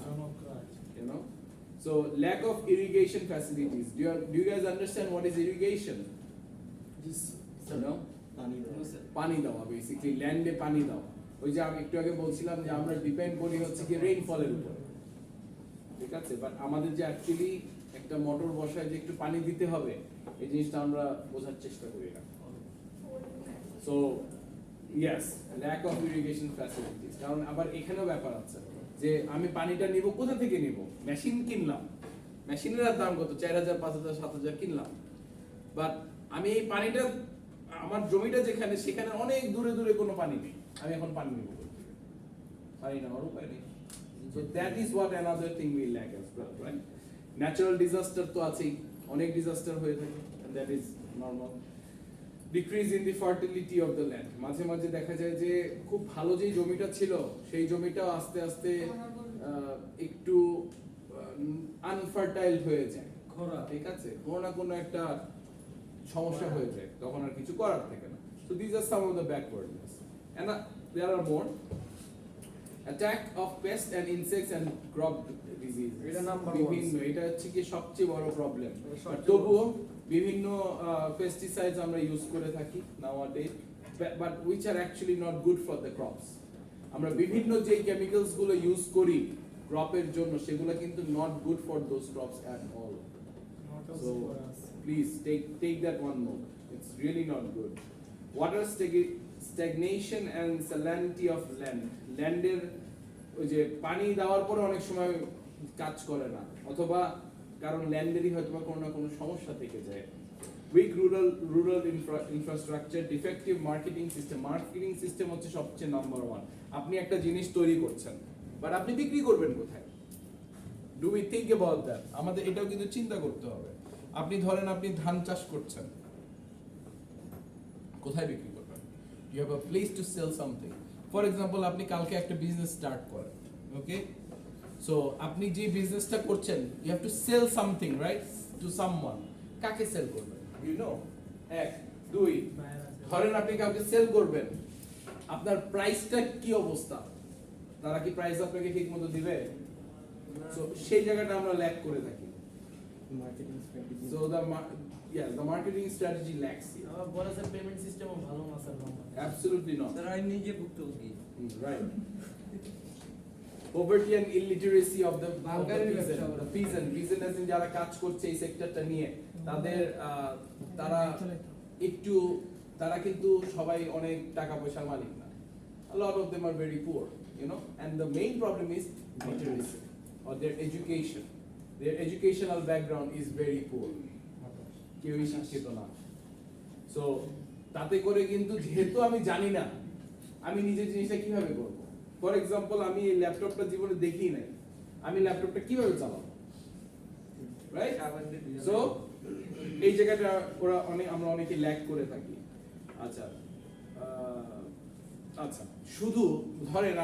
you know. So lack of irrigation facilities. Do you guys understand what is irrigation? Yes, You know, পানি দেওয়া। পানি দেওয়া, বেসিক্যালি ল্যান্ডে পানি দেওয়া। ওই যে আমি একটু আগে বলছিলাম যে আমরা ডিপেন্ড করি হচ্ছে কি রেইনফলের উপর, ঠিক আছে, বাট আমাদের যে অ্যাকচুয়ালি একটা মোটর বসায় যে একটু পানি দিতে হবে, এই জিনিসটা আমরা বোঝার চেষ্টা করি না। So yes, lack of irrigation facilities. কারণ আবার এখানেও ব্যাপার আছে যে আমি পানিটা নিব কোথা থেকে নিব? মেশিন কিনলাম, মেশিনের দাম কত? 4000, 5000, 7000 কিনলাম, বাট আমি এই পানিটা আমার জমিটা যেখানে, সেখানে অনেক দূরে দূরে কোনো পানি নেই, আমি এখন পানি নিব কোথা থেকে? পানি নেওয়ার উপায় নেই। So that is what another thing we lack as well, right? Natural disaster তো আছেই, অনেক ডিজাস্টার হয়ে থাকে, and that is normal. Decrease in the fertility of the land. মাঝে মাঝে দেখা যায় যে খুব ভালো যে জমিটা ছিল, সেই জমিটা আস্তে আস্তে একটু আনফার্টাইল হয়ে যায়, খরা। ঠিক আছে, কোনো না কোনো একটা সমস্যা হয়ে যায়, তখন আর কিছু করার থাকে না। So these are some of the backwardness, and there are more. Attack of pests and insects and crop diseases. এটা number বিভিন্ন, one. এটা হচ্ছে কি সবচেয়ে বড় প্রবলেম। এটা সবচেয়ে তবুও বিভিন্ন পেস্টিসাইডস আমরা ইউজ করে থাকি nowadays, but which are actually not good for the crops. আমরা বিভিন্ন যে কেমিক্যালস গুলো ইউজ করি ক্রপের জন্য, সেগুলো কিন্তু not good for those crops at all. So please take that one note. It's really not good. Water stagnation and salinity of land. ল্যান্ডের ওই যে পানি দেওয়ার পরে অনেক সময় কাজ করে না, অথবা কারণ ল্যান্ডেরই হয়তো কোনো না কোনো সমস্যা থেকে যায়। Weak rural infrastructure, defective marketing system. Marketing system হচ্ছে সবচেয়ে নাম্বার ওয়ান। আপনি একটা জিনিস তৈরি করছেন, বাট আপনি বিক্রি করবেন কোথায়? Do we think about that? আমাদের এটাও কিন্তু চিন্তা করতে হবে। আপনি ধরেন আপনি ধান চাষ করছেন, কোথায় বিক্রি করবেন? You have a place to sell something. For example, আপনি কালকে একটা বিজনেস স্টার্ট করেন, ওকে, সো আপনি যে বিজনেসটা করছেন, you have to sell something, right, to someone. কাকে সেল করবেন? ইউ নো, এক, দুই, ধরেন আপনি কাউকে সেল করবেন, আপনার প্রাইসটা কি অবস্থা? তারা কি প্রাইস আপনাকে ঠিকমতো দিবে? সো সেই জায়গাটা আমরা ল্যাক করে থাকি। Marketing strategy. So the marketing strategy lacks here. আমার বলা স্যার পেমেন্ট সিস্টেমও ভালো না স্যার। Absolutely not. স্যার আমি নিজে ভুক্তভোগী। Right. Poverty and illiteracy of the বাঙালির ব্যবসা ওরা। peasant as in যারা কাজ করছে এই সেক্টরটা নিয়ে, তাদের তারা একটু, তারা কিন্তু সবাই অনেক টাকা পয়সার মালিক না। A lot of them are very poor, you know, and the main problem is literacy or their education. Their educational background is very poor. কেউই শিক্ষিত না। সো তাতে করে কিন্তু, যেহেতু আমি জানি না আমি নিজে জিনিসটা কিভাবে করব। ফর এক্সাম্পল, আমি এই ল্যাপটপটা জীবনে দেখি নাই, আমি ল্যাপটপটা কিভাবে চালাবো, রাইট? সো এই জায়গাটা আমরা অনেকে ল্যাক করে থাকি। আচ্ছা, আচ্ছা, শুধু ধরেন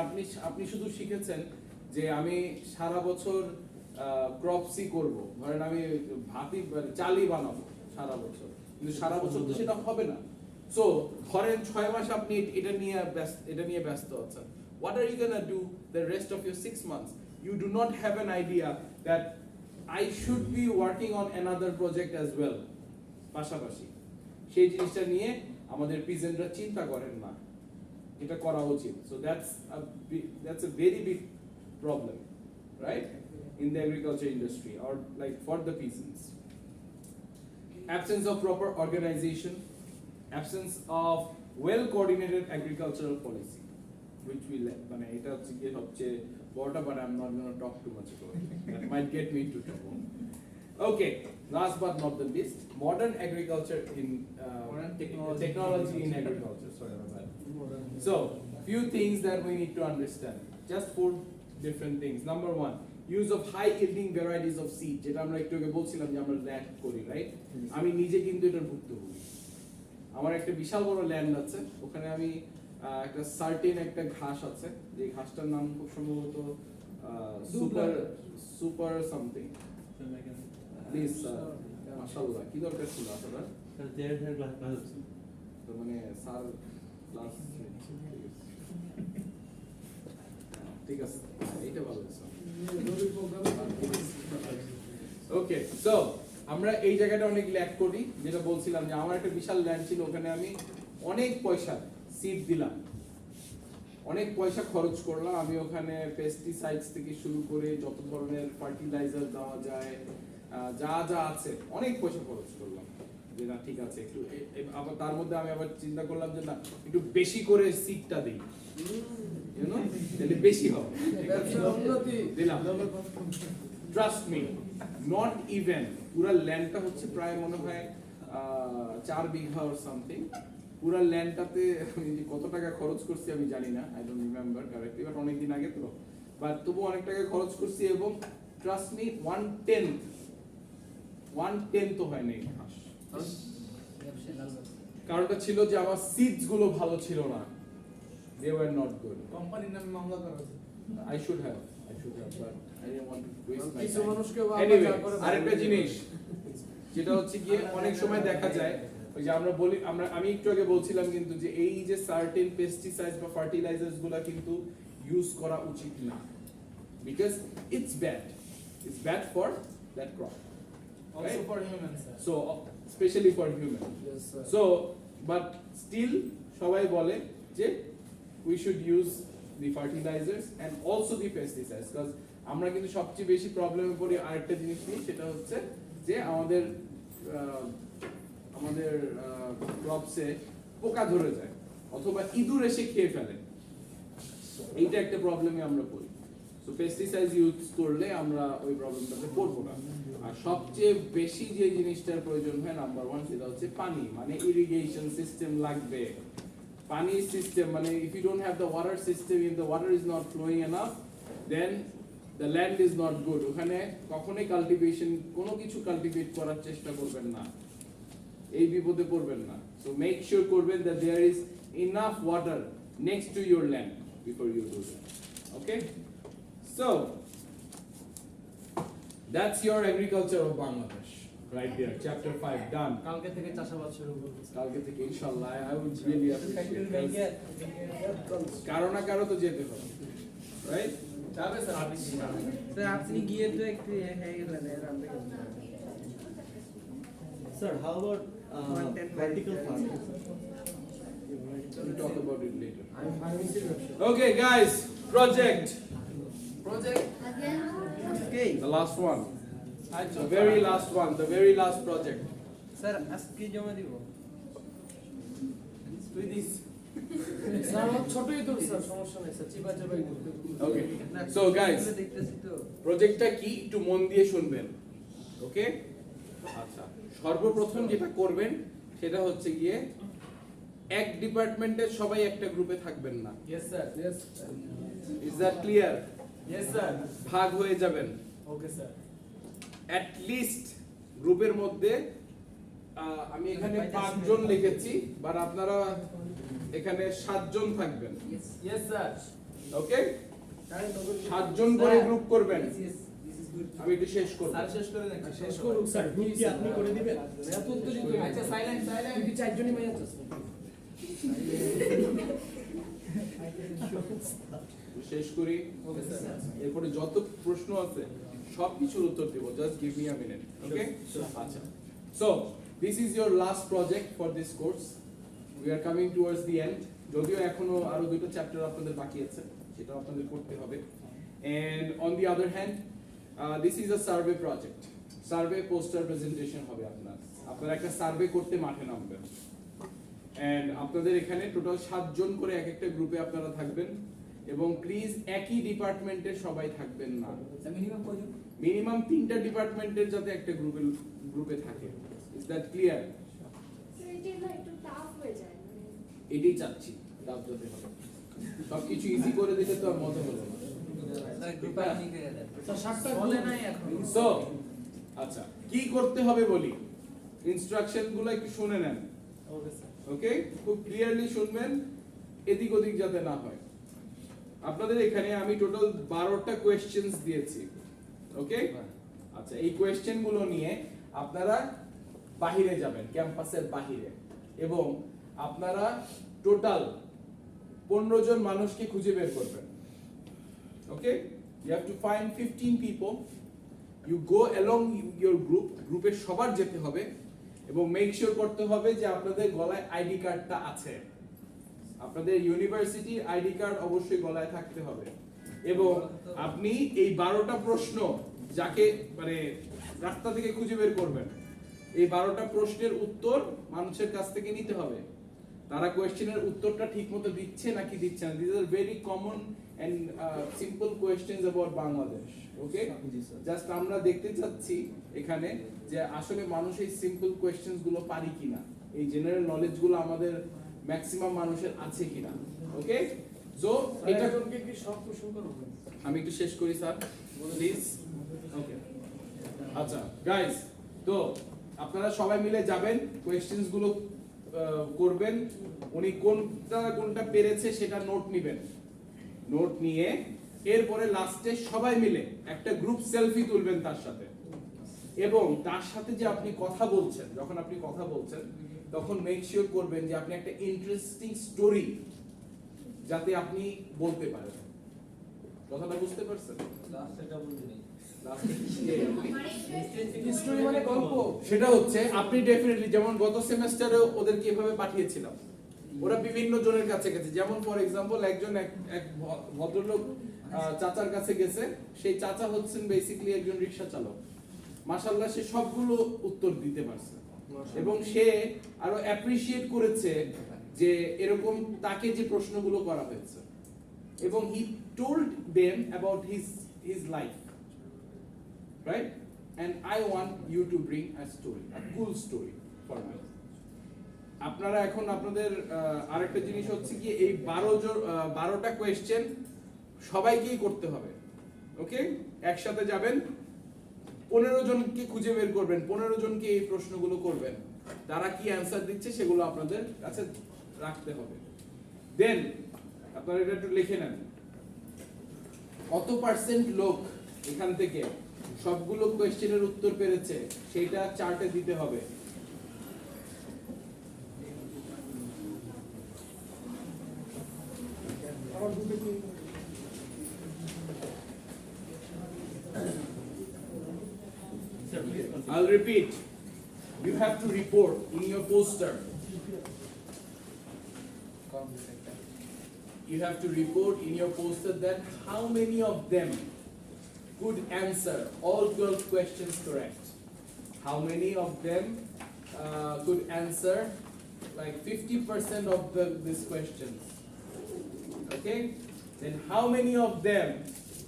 আপনি শুধু শিখেছেন যে আমি সারা বছর ক্রপসি করব, ধরেন আমি চালই বানাবো সারা বছর, কিন্তু সারা বছর তো সেটা হবে না। সো ধরেন 6 মাস আপনি এটা নিয়ে ব্যস্ত আছেন। What are you gonna do the rest of your 6 months? You do not have an idea that I should be working on another project as well. পাশাপাশি সেই জিনিসটা নিয়ে আমাদের পিজেন্টরা চিন্তা করেন না, এটা করা উচিত। So that's a very big problem, right, in the agriculture industry, or like for the peasants. Absence of proper organization, absence of well coordinated agricultural policy, which we lack. মানে এটা হচ্ছে কি সবচেয়ে বড়টা, but I'm not going to talk too much about it. That might get me into trouble. Okay, last but not the least, modern agriculture in Modern technology in agriculture. Sorry about that. So, few things that we need to understand. Just 4 different things. Number 1, use of high yielding varieties of seed, যেটা আমরা একটু আগে বলছিলাম যে আমরা lack করি, right? আমি নিজে কিন্তু এটার ভুক্তভোগী। আমার একটা বিশাল বড় ল্যান্ড আছে, ওখানে আমি একটা সার্টেন একটা ঘাস আছে, যে ঘাসটার নাম খুব সম্ভবত সুপার সামথিং। প্লিজ মাশাআল্লাহ, কি দরকার ছিল আসলে? স্যার দেড় ক্লাস হচ্ছে। তো মানে স্যার ক্লাস, ঠিক আছে, এইটা ভালো আছে। ওকে, সো আমরা এই জায়গাটা অনেক ল্যাক করি, যেটা বলছিলাম যে আমার একটা বিশাল ল্যান্ড ছিল, ওখানে আমি অনেক পয়সা সিড দিলাম, অনেক পয়সা খরচ করলাম আমি ওখানে, পেস্টিসাইডস থেকে শুরু করে যত ধরনের ফার্টিলাইজার দেওয়া যায় যা যা আছে অনেক পয়সা খরচ করলাম, যে না ঠিক আছে একটু আবার তার মধ্যে আমি আবার চিন্তা করলাম যে না একটু বেশি করে সিডটা দিই, ইউ নো, তাহলে বেশি হবে, দিলাম। ট্রাস্ট মি, নট ইভেন পুরো ল্যান্ডটা হচ্ছে প্রায় মনে হয় 4 বিঘা অর সামথিং, পুরো ল্যান্ডটাতে আমি যে কত টাকা খরচ করছি আমি জানি না, I don't remember correctly, but অনেক দিন আগে তো, বাট তবু অনেক টাকা খরচ করছি, এবং ট্রাস্ট মি 1/10 তো হয় নাই ঘাস। কারণটা ছিল যে আমার সিডস গুলো ভালো ছিল না, they were not good. কোম্পানির নামে মামলা করা হয়েছে। I should have, but I didn't want to waste my কিছু time. মানুষকে Anyway, আরেকটা জিনিস যেটা হচ্ছে গিয়ে অনেক সময় দেখা যায় ওই যে আমরা বলি, আমি একটু আগে বলছিলাম কিন্তু যে এই যে সার্টেন পেস্টিসাইডস বা ফার্টিলাইজার্স গুলা কিন্তু ইউজ করা উচিত না, because it's bad for that crop, Also for humans, sir. so especially for human. Yes, sir. So but still সবাই বলে যে we should use the fertilizers and also the pesticides, because আমরা কিন্তু সবচেয়ে বেশি প্রবলেমে পড়ি আরেকটা জিনিস নিয়ে, সেটা হচ্ছে যে আমাদের ক্রপসে পোকা ধরে যায় অথবা ইঁদুর এসে খেয়ে ফেলে, এইটা একটা প্রবলেমে আমরা পড়ি। সো পেস্টিসাইড ইউজ করলে আমরা ওই প্রবলেমটাতে পড়বো না। আর সবচেয়ে বেশি যে জিনিসটার প্রয়োজন হয় নাম্বার 1 সেটা হচ্ছে পানি, মানে ইরিগেশন সিস্টেম লাগবে। পানি সিস্টেম মানে if you don't have the water system, if the water is not flowing enough, then the land is not good. ওখানে কখনোই কাল্টিভেশন কোনো কিছু কাল্টিভেট করার চেষ্টা করবেন না, এই বিপদে পড়বেন না। So make sure করবেন that there is enough water next to your land before you do that. Okay? So that's your agriculture of Bangladesh right there, chapter 5 done. কালকে থেকে চাষাবাদ শুরু করব। কালকে থেকে ইনশাআল্লাহ I would really appreciate it. কারো না কারো তো যেতে হবে, right? যাবে স্যার। স্যার আপনি গিয়ে তো একটু হয়ে গেলেন Sir, how about vertical farming? We'll talk about it later. আমি ফার্মেসির ব্যবসা। Okay guys, project Again, Okay. the last one, the very last project. Sir আজকে জমা দিব। তুই দিস। স্যার আমার ছোটই তো স্যার, সমস্যা নাই স্যার, চিপা চিপাই করতে। Okay, so guys, দেখতেছি তো। প্রজেক্টটা কি একটু মন দিয়ে শুনবেন, ওকে? আচ্ছা, সর্বপ্রথম যেটা করবেন সেটা হচ্ছে গিয়ে এক ডিপার্টমেন্টের সবাই একটা গ্রুপে থাকবেন না। Yes sir. Yes. Is that clear? Yes sir. ভাগ হয়ে যাবেন। Okay sir. অ্যাট লিস্ট গ্রুপের মধ্যে আমি এখানে 5 জন লিখেছি, বাট আপনারা এখানে 7 জন থাকবেন। Yes sir. ওকে? 7 জন করে গ্রুপ করবেন। Yes, this is good. আমি একটু শেষ করব। স্যার শেষ করে দেন। শেষ করুক স্যার, গ্রুপ কি আপনি করে দিবেন? এত উত্তেজিত হয়ে আচ্ছা, silent. কি চারজনই মাই আছে? শেষ করি। Okay sir. এরপরে যত প্রশ্ন আছে সব কিছুর উত্তর দেব, just give me a minute, okay? আচ্ছা, so this is your last project for this course, we are coming towards the end, যদিও এখনো আরো দুটো চ্যাপ্টার আপনাদের বাকি আছে, সেটা আপনাদের করতে হবে। And on the other hand this is a survey project, survey poster presentation হবে আপনারা একটা সার্ভে করতে মাঠে নামবেন, এন্ড আপনাদের এখানে টোটাল 7 জন করে এক একটা গ্রুপে আপনারা থাকবেন, এবং প্লিজ একই ডিপার্টমেন্টের সবাই থাকবেন না, মিনিমাম কয়জন? মিনিমাম 3টা ডিপার্টমেন্টের যাতে একটা গ্রুপে থাকে। Is that clear? so it is like too tough হয়ে যায় মানে এটাই চাচ্ছি, ডাব যাতে হবে, সবকিছু ইজি করে দিলে তো আর মজা হলো না। স্যার গ্রুপে আপনি করে দেন। স্যার 7টা বলে নাই এখন। সো আচ্ছা, কি করতে হবে বলি, ইনস্ট্রাকশন গুলো একটু শুনে নেন, ওকে স্যার। ওকে? খুব ক্লিয়ারলি শুনবেন, এদিক ওদিক যাতে না হয়। আপনাদের এখানে আমি টোটাল 12টা কোয়েশ্চেন্স দিয়েছি, ওকে? আচ্ছা, এই কোয়েশ্চেন গুলো নিয়ে আপনারা বাহিরে যাবেন, ক্যাম্পাসের বাহিরে, এবং আপনারা টোটাল 15 জন মানুষকে খুঁজে বের করবেন, okay? You have to find 15 people, you go along your গ্রুপে সবার যেতে হবে, এবং মেক শিওর করতে হবে যে আপনাদের গলায় আইডি কার্ডটা আছে। আপনাদের ইউনিভার্সিটির আইডি কার্ড অবশ্যই গলায় থাকতে হবে। এবং আপনি এই 12টা প্রশ্ন যাকে মানে রাস্তা থেকে খুঁজে বের করবেন, এই 12টা প্রশ্নের উত্তর মানুষের কাছ থেকে নিতে হবে। তারা কোয়েশ্চেনের উত্তরটা ঠিকমতো দিচ্ছে নাকি দিচ্ছে না। This are very common and simple questions about Bangladesh. Okay, just আমরা দেখতে চাচ্ছি এখানে যে আসলে মানুষ এই সিম্পল কোয়েশ্চেনস গুলো পারি কিনা, এই জেনারেল নলেজ গুলো আমাদের ম্যাক্সিমাম মানুষের আছে কিনা। ওকে, সো এটা কি সব কোশ্চেন করব? আমি একটু শেষ করি স্যার প্লিজ। ওকে, আচ্ছা গাইস, তো আপনারা সবাই মিলে যাবেন, কোয়েশ্চেনস গুলো করবেন। উনি কোনটা পেরেছে সেটা নোট নেবেন, নোট নিয়ে এরপরে লাস্টে সবাই মিলে একটা গ্রুপ সেলফি তুলবেন তার সাথে। এবং তার সাথে যে আপনি কথা বলছেন, যখন আপনি কথা বলছেন তখন মেক শিওর করবেন যে আপনি একটা ইন্টারেস্টিং স্টোরি যাতে আপনি বলতে পারেন। কথাটা বুঝতে পারছেন? হিস্টরি মানে গল্প। সেটা হচ্ছে আপনি ডেফিনেটলি, যেমন গত সেমেস্টারে ওদেরকে এভাবে পাঠিয়েছিলাম, ওরা বিভিন্ন জনের কাছে গেছে। যেমন ফর এক্সাম্পল এক ভদ্রলোক চাচার কাছে গেছে, সেই চাচা হচ্ছেন বেসিক্যালি একজন রিকশা চালক। মাশাআল্লাহ সে সবগুলো উত্তর দিতে পারছে এবং সে আরো অ্যাপ্রিশিয়েট করেছে যে এরকম তাকে যে প্রশ্নগুলো করা হয়েছে, এবং he told them about his life, right? And I want you to bring a story, a cool story for me. আপনারা এখন আপনাদের আরেকটা জিনিস হচ্ছে কি, এই 12টা কোয়েশ্চেন সবাইকেই করতে হবে। ওকে, একসাথে যাবেন, 15 জনকে খুঁজে বের করবেন, 15 জনকে এই প্রশ্নগুলো করবেন, তারা কি অ্যান্সার দিচ্ছে সেগুলো আপনাদের কাছে রাখতে হবে। দেন আপনারা এটা একটু লিখে নেন, কত পার্সেন্ট লোক এখান থেকে সবগুলো কোয়েশ্চেনের উত্তর পেরেছে সেটা চার্টে দিতে হবে। I'll repeat. You have to report in your poster. You have to report in your poster that how many of them could answer all 12 questions correct. How many of them could answer like 50% of these questions. Okay? Then how many of them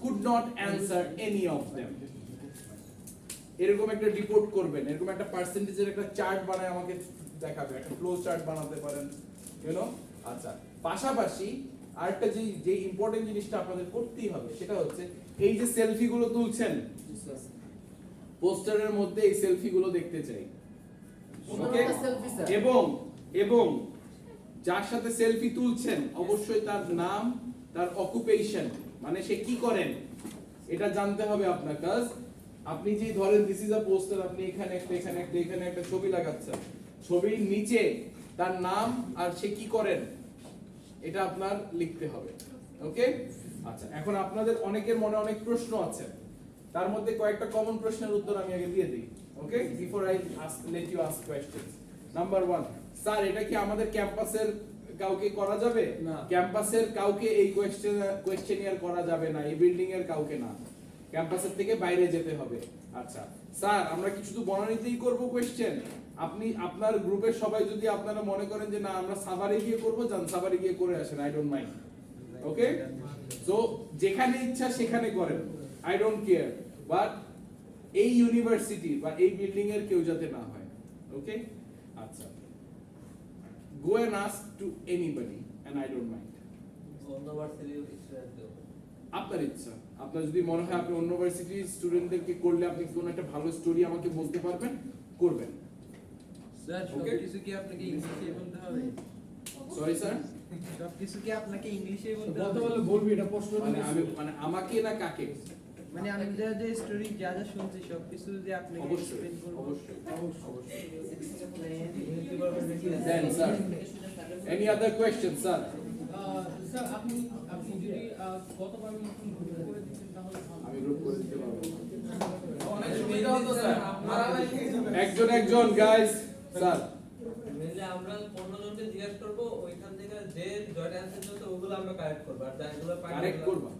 could not answer any of them? এরকম একটা report করবেন, এরকম একটা পার্সেন্টেজের একটা chart বানায় আমাকে দেখাবে, একটা ফ্লো চার্ট বানাতে পারেন, ইউ নো। আচ্ছা, পাশাপাশি আরেকটা যে ইম্পর্টেন্ট জিনিসটা আপনাদের করতেই হবে সেটা হচ্ছে এই যে সেলফি গুলো তুলছেন পোস্টারের মধ্যে, এই সেলফি গুলো দেখতে চাই। ওকে, এবং যার সাথে সেলফি তুলছেন অবশ্যই তার নাম, তার অকুপেশন, মানে সে কি করেন এটা জানতে হবে আপনার। কাজ আপনি যে ধরেন দিস ইজ আ পোস্টার, আপনি এখানে একটা ছবি লাগাচ্ছেন, ছবির নিচে তার নাম আর সে কি করেন এটা আপনার লিখতে হবে। ওকে, আচ্ছা, এখন আপনাদের অনেকের মনে অনেক প্রশ্ন আছে, তার মধ্যে কয়েকটা কমন প্রশ্নের উত্তর আমি আগে দিয়ে দিই। Okay, before I let you ask questions. Number 1, sir এটা কি আমাদের ক্যাম্পাসের কাউকে করা যাবে? না। ক্যাম্পাসের কাউকে এই কোয়েশ্চেনিয়ার করা যাবে না, এই বিল্ডিং এর কাউকে না, ক্যাম্পাসের থেকে বাইরে যেতে হবে। আচ্ছা স্যার, আমরা কি শুধু বনানীতেই করব কোয়েশ্চেন? আপনি আপনার গ্রুপের সবাই যদি আপনারা মনে করেন যে না আমরা সাভারে গিয়ে করব, যান সাভারে গিয়ে করে আসেন, I don't mind. Okay, so যেখানে ইচ্ছা সেখানে করেন, আই ডোন্ট কেয়ার, বাট এই ইউনিভার্সিটি বা এই বিল্ডিং এর কেউ যাতে না হয়। ওকে, আচ্ছা, go and ask to anybody and I don't mind. আপনার ইচ্ছা, আপনার যদি মনে হয় আপনি অন্য ভার্সিটির স্টুডেন্টদেরকে করলে আপনি কোন একটা ভালো স্টোরি আমাকে বলতে পারবেন, করবেন। স্যার সবকিছু কি আপনাকে ইংলিশে বলতে হবে? সরি স্যার, সবকিছু কি আপনাকে ইংলিশে বলতে বলতে হবে? বললে বলবি, এটা প্রশ্ন মানে আমাকে না কাকে? মানে আমি যে স্টোরি যা শুনছি সবকিছু যে আপনাকে অবশ্যই explain করব। অবশ্যই। Explain. Then sir, any other questions sir? Sir আপনি যদি গতবার গ্রুপ করে দিতেন তাহলে ভালো। আমি গ্রুপ করে দিতে পারবো। অনেক সুবিধা হতো স্যার। একজন গাইস স্যার মেনলি আমরা 15 জনকে জিজ্ঞেস করব ওইখান থেকে যে জয়েন্ট অ্যান্সার দিতে ওগুলো আমরা কালেক্ট করব আর যাগুলো পাই কালেক্ট করবা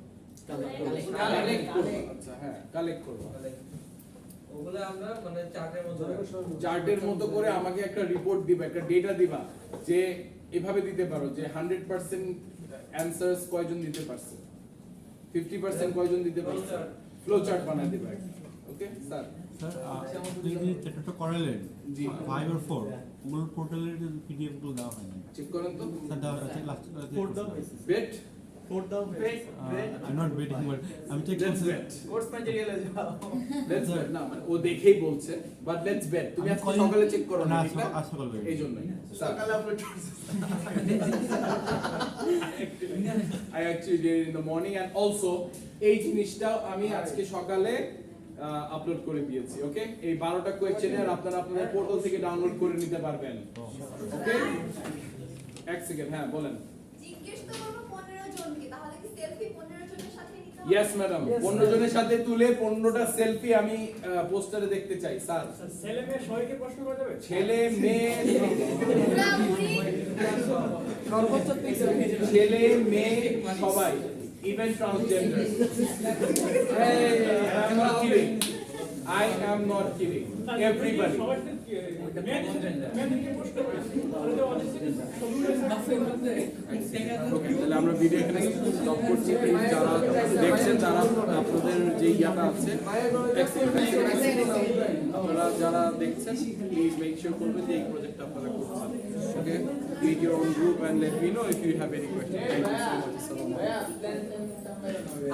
কালেক্ট করবা আচ্ছা হ্যাঁ কালেক্ট করবা ওগুলো আমরা মানে চার্টের মধ্যে চার্টের মতো করে আমাকে একটা রিপোর্ট দিবা একটা ডেটা দিবা যে এভাবে দিতে পারো যে 100% অ্যানসারস কয়জন দিতে পারছে 50% কয়জন দিতে পারছে ফ্লো চার্ট বানায় দিবা ওকে স্যার স্যার আপনি যে চ্যাপ্টারটা করালেন জি 5 আর 4 ওগুলোর পোর্টালের পিডিএফ গুলো দেওয়া হয়নি চেক করেন তো স্যার দেওয়া আছে লাস্ট Fourth down হয়েছে। বেট Fourth down হয়েছে। আই নট বেটিং বাট আমি চেক লেটস করছি বেট কোর্স ম্যাটেরিয়ালে যাও লেটস বেট না মানে ও দেখেই বলছে বাট লেটস বেট তুমি আমি আজকে কয়দিন- সকালে চেক করো না না, ঠিক না আজ সকালে বের। এই জন্যই সকালে আপলোড করছি I actually did it in the morning and also এই জিনিসটাও আমি আজকে সকালে আপলোড করে দিয়েছি ওকে এই 12টা কোয়েশ্চেনের আপনারা আপনাদের পোর্টাল থেকে ডাউনলোড করে নিতে পারবেন ওকে এক সেকেন্ড হ্যাঁ বলেন জিজ্ঞেস তো করবো 15 জনকে, তাহলে কি সেলফি 15 জনের সাথে নিতে হবে? ইয়েস ম্যাডাম 15 জনের সাথে তুলে 15টা সেলফি আমি পোস্টারে দেখতে চাই স্যার ছেলে মেয়ে সবাইকে প্রশ্ন করা যাবে ছেলে মেয়ে পুরাপুরি সর্বোচ্চ 30 সেকেন্ড ছেলে মেয়ে সবাই even transgender I am not kidding everybody Okay, তাহলে আমরা ভিডিও এখানে স্টপ করছি Please যারা দেখছেন তারা আপনাদের যে ইয়াটা আছে আপনারা যারা দেখছেন প্লিজ মেক শিওর করবেন যে এই প্রজেক্টটা আপনারা করছেন ওকে create your own group and let me know if you have any questions. Thank you so much. Assalamu alaikum.